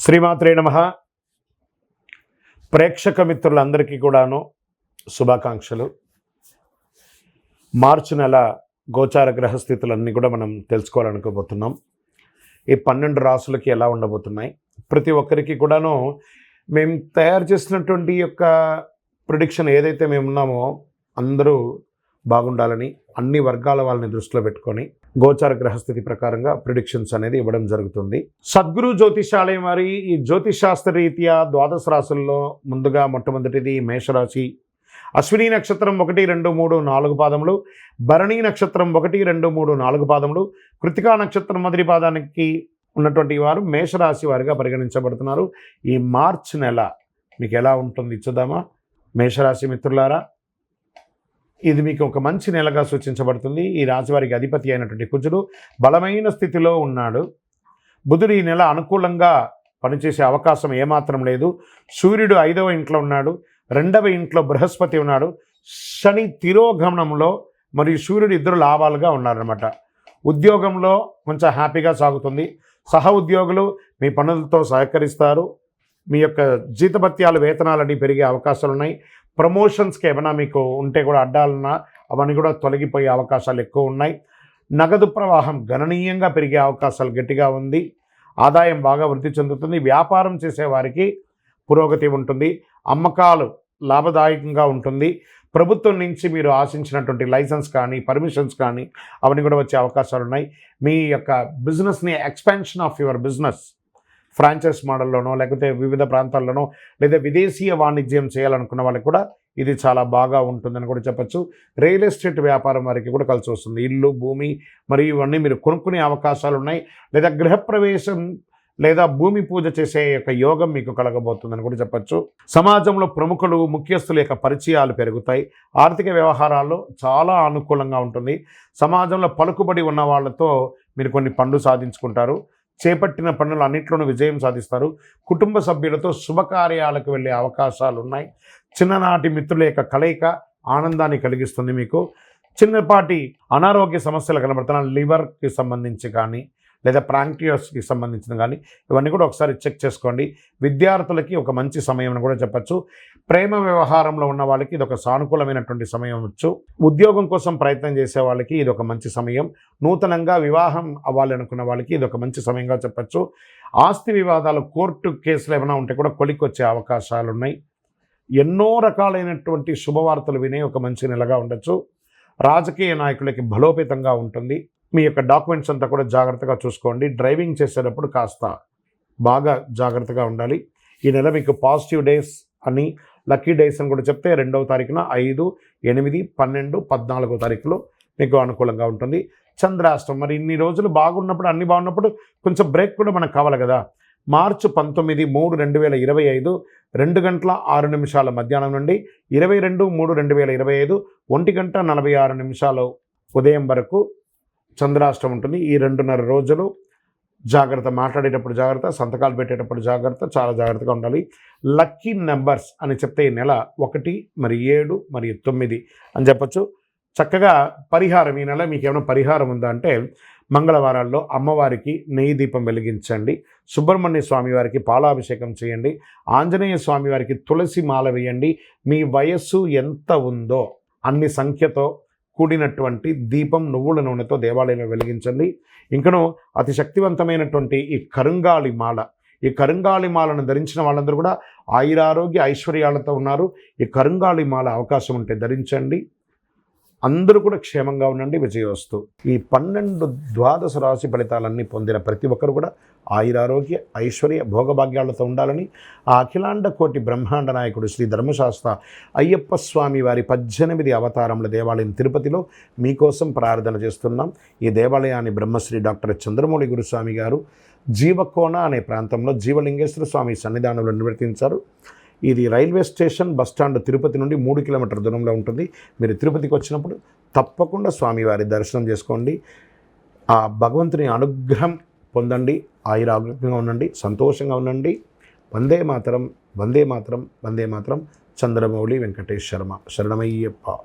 శ్రీమాత్రే నమః. ప్రేక్షక మిత్రులందరికీ కూడాను శుభాకాంక్షలు. మార్చి నెల గోచార గ్రహస్థితులన్నీ కూడా మనం తెలుసుకోవాలనుకోబోతున్నాం. ఈ 12 రాసులకి ఎలా ఉండబోతున్నాయి, ప్రతి ఒక్కరికి కూడాను మేము తయారు చేసినటువంటి యొక్క ప్రిడిక్షన్ ఏదైతే మేము ఉన్నామో అందరూ బాగుండాలని అన్ని వర్గాల వాళ్ళని దృష్టిలో పెట్టుకొని గోచార గ్రహస్థితి ప్రకారంగా ప్రిడిక్షన్స్ అనేది ఇవ్వడం జరుగుతుంది. సద్గురు జ్యోతిషాలయం వారి ఈ జ్యోతిషాస్త్ర రీత్యా ద్వాదశ రాశుల్లో ముందుగా మొట్టమొదటిది మేషరాశి. అశ్విని నక్షత్రం 1, 2, 3, 4 పాదములు, భరణి నక్షత్రం 1, 2, 3, 4 పాదములు, కృతికా నక్షత్రం మొదటి పాదానికి ఉన్నటువంటి వారు మేషరాశి వారిగా పరిగణించబడుతున్నారు. ఈ మార్చి నెల మీకు ఎలా ఉంటుంది చూద్దామా. మేషరాశి మిత్రులారా, ఇది మీకు ఒక మంచి నెలగా సూచించబడుతుంది. ఈ రాశి వారికి అధిపతి అయినటువంటి కుజుడు బలమైన స్థితిలో ఉన్నాడు. బుధుడు ఈ నెల అనుకూలంగా పనిచేసే అవకాశం ఏమాత్రం లేదు. సూర్యుడు 5వ ఇంట్లో ఉన్నాడు, 2వ ఇంట్లో బృహస్పతి ఉన్నాడు. శని తిరోగమనంలో మరియు సూర్యుడు ఇద్దరు లాభాలుగా ఉన్నారన్నమాట. ఉద్యోగంలో కొంచెం హ్యాపీగా సాగుతుంది. సహ ఉద్యోగులు మీ పనులతో సహకరిస్తారు. మీ యొక్క జీతభత్యాలు వేతనాలని పెరిగే అవకాశాలు ఉన్నాయి. ప్రమోషన్స్కి ఏమైనా మీకు ఉంటే కూడా అడ్డాలన్నా అవన్నీ కూడా తొలగిపోయే అవకాశాలు ఎక్కువ ఉన్నాయి. నగదు ప్రవాహం గణనీయంగా పెరిగే అవకాశాలు గట్టిగా ఉంది. ఆదాయం బాగా వృద్ధి చెందుతుంది. వ్యాపారం చేసేవారికి పురోగతి ఉంటుంది. అమ్మకాలు లాభదాయకంగా ఉంటుంది. ప్రభుత్వం నుంచి మీరు ఆశించినటువంటి లైసెన్స్ కానీ పర్మిషన్స్ కానీ అవన్నీ కూడా వచ్చే అవకాశాలు ఉన్నాయి. మీ యొక్క బిజినెస్ని expansion of your business franchise మోడల్లోనో లేకపోతే వివిధ ప్రాంతాల్లోనో లేదా విదేశీయ వాణిజ్యం చేయాలనుకున్న వాళ్ళకి కూడా ఇది చాలా బాగా ఉంటుందని కూడా చెప్పచ్చు. రియల్ ఎస్టేట్ వ్యాపారం వారికి కూడా కలిసి వస్తుంది. ఇల్లు, భూమి మరియు ఇవన్నీ మీరు కొనుక్కునే అవకాశాలు ఉన్నాయి. లేదా గృహప్రవేశం లేదా భూమి పూజ చేసే యొక్క యోగం మీకు కలగబోతుందని కూడా చెప్పచ్చు. సమాజంలో ప్రముఖులు, ముఖ్యస్తుల యొక్క పరిచయాలు పెరుగుతాయి. ఆర్థిక వ్యవహారాల్లో చాలా అనుకూలంగా ఉంటుంది. సమాజంలో పలుకుబడి ఉన్న వాళ్ళతో మీరు కొన్ని పనులు సాధించుకుంటారు. చేపట్టిన పనులు అన్నింటిలోనూ విజయం సాధిస్తారు. కుటుంబ సభ్యులతో శుభకార్యాలకు వెళ్ళే అవకాశాలు ఉన్నాయి. చిన్ననాటి మిత్రుల యొక్క కలయిక ఆనందాన్ని కలిగిస్తుంది. మీకు చిన్నపాటి అనారోగ్య సమస్యలు కనబడుతున్న లివర్కి సంబంధించి కానీ లేదా ప్రాంక్టియస్కి సంబంధించిన కానీ ఇవన్నీ కూడా ఒకసారి చెక్ చేసుకోండి. విద్యార్థులకి ఒక మంచి సమయం అని కూడా చెప్పచ్చు. ప్రేమ వ్యవహారంలో ఉన్న వాళ్ళకి ఇది ఒక సానుకూలమైనటువంటి సమయం అవ్వచ్చు. ఉద్యోగం కోసం ప్రయత్నం చేసే వాళ్ళకి ఇది ఒక మంచి సమయం. నూతనంగా వివాహం అవ్వాలి అనుకున్న వాళ్ళకి ఇది ఒక మంచి సమయంగా చెప్పచ్చు. ఆస్తి వివాదాలు, కోర్టు కేసులు ఏమైనా ఉంటే కూడా కొలిక్కొచ్చే అవకాశాలు ఉన్నాయి. ఎన్నో రకాలైనటువంటి శుభవార్తలు వినే ఒక మంచి నెలగా ఉండొచ్చు. రాజకీయ నాయకులకి బలోపేతంగా ఉంటుంది. మీ యొక్క డాక్యుమెంట్స్ అంతా కూడా జాగ్రత్తగా చూసుకోండి. డ్రైవింగ్ చేసేటప్పుడు కాస్త బాగా జాగ్రత్తగా ఉండాలి. ఈ నెల మీకు పాజిటివ్ డేస్ అని, లక్కీ డేస్ అని కూడా చెప్తే 2వ తారీఖున 5, 8, 12, 14 తారీఖులో మీకు అనుకూలంగా ఉంటుంది. చంద్రాష్టమం, మరి ఇన్ని రోజులు బాగున్నప్పుడు అన్ని బాగున్నప్పుడు కొంచెం బ్రేక్ కూడా మనకు కావాలి కదా. మార్చి 19, 3, 2025 2 గంటల 6 నిమిషాల మధ్యాహ్నం నుండి 22, 3, 2025 1 గంట 46 నిమిషాలు ఉదయం వరకు చంద్రాష్టమం ఉంటుంది. ఈ 2.5 రోజులు జాగ్రత్త. మాట్లాడేటప్పుడు జాగ్రత్త, సంతకాలు పెట్టేటప్పుడు జాగ్రత్త, చాలా జాగ్రత్తగా ఉండాలి. లక్కీ నెంబర్స్ అని చెప్తే ఈ నెల 1, మరి 7, మరియు 9 అని చెప్పచ్చు. చక్కగా పరిహారం, ఈ నెల మీకు ఏమైనా పరిహారం ఉందా అంటే మంగళవారాల్లో అమ్మవారికి నెయ్యి దీపం వెలిగించండి. సుబ్రహ్మణ్య స్వామి వారికి పాలాభిషేకం చేయండి. ఆంజనేయ స్వామి వారికి తులసి మాల వేయండి. మీ వయస్సు ఎంత ఉందో అన్ని సంఖ్యతో కూడినటువంటి దీపం నువ్వుల నూనెతో దేవాలయంలో వెలిగించండి. ఇంకనూ అతి శక్తివంతమైనటువంటి ఈ కరుంగాళి మాల, ఈ కరుంగాళి మాలను ధరించిన వాళ్ళందరూ కూడా ఆయురారోగ్య ఐశ్వర్యాలతో ఉన్నారు. ఈ కరుంగాళి మాల అవకాశం ఉంటే ధరించండి. అందరూ కూడా క్షేమంగా ఉండండి. విజయోస్తు. ఈ 12 ద్వాదశ రాశి ఫలితాలన్నీ పొందిన ప్రతి ఒక్కరు కూడా ఆయురారోగ్య ఐశ్వర్య భోగభాగ్యాలతో ఉండాలని ఆ అఖిలాండ కోటి బ్రహ్మాండ నాయకుడు శ్రీ ధర్మశాస్త్ర అయ్యప్ప స్వామి వారి 18 అవతారముల దేవాలయం తిరుపతిలో మీకోసం ప్రార్థన చేస్తున్నాం. ఈ దేవాలయాన్ని బ్రహ్మశ్రీ డాక్టర్ చంద్రమౌళి గురుస్వామి గారు జీవకోన అనే ప్రాంతంలో జీవలింగేశ్వర స్వామి సన్నిధానంలో నిర్వర్తించారు. ఇది రైల్వే స్టేషన్, బస్టాండ్ తిరుపతి నుండి 3 కిలోమీటర్ల దూరంలో ఉంటుంది. మీరు తిరుపతికి వచ్చినప్పుడు తప్పకుండా స్వామివారి దర్శనం చేసుకోండి. ఆ భగవంతుని అనుగ్రహం పొందండి. ఆయురారోగ్యంగా ఉండండి, సంతోషంగా ఉండండి. వందే మాతరం, వందే మాతరం, వందే మాతరం. చంద్రమౌళి వెంకటేష్ శర్మ. శరణమయ్యప్ప.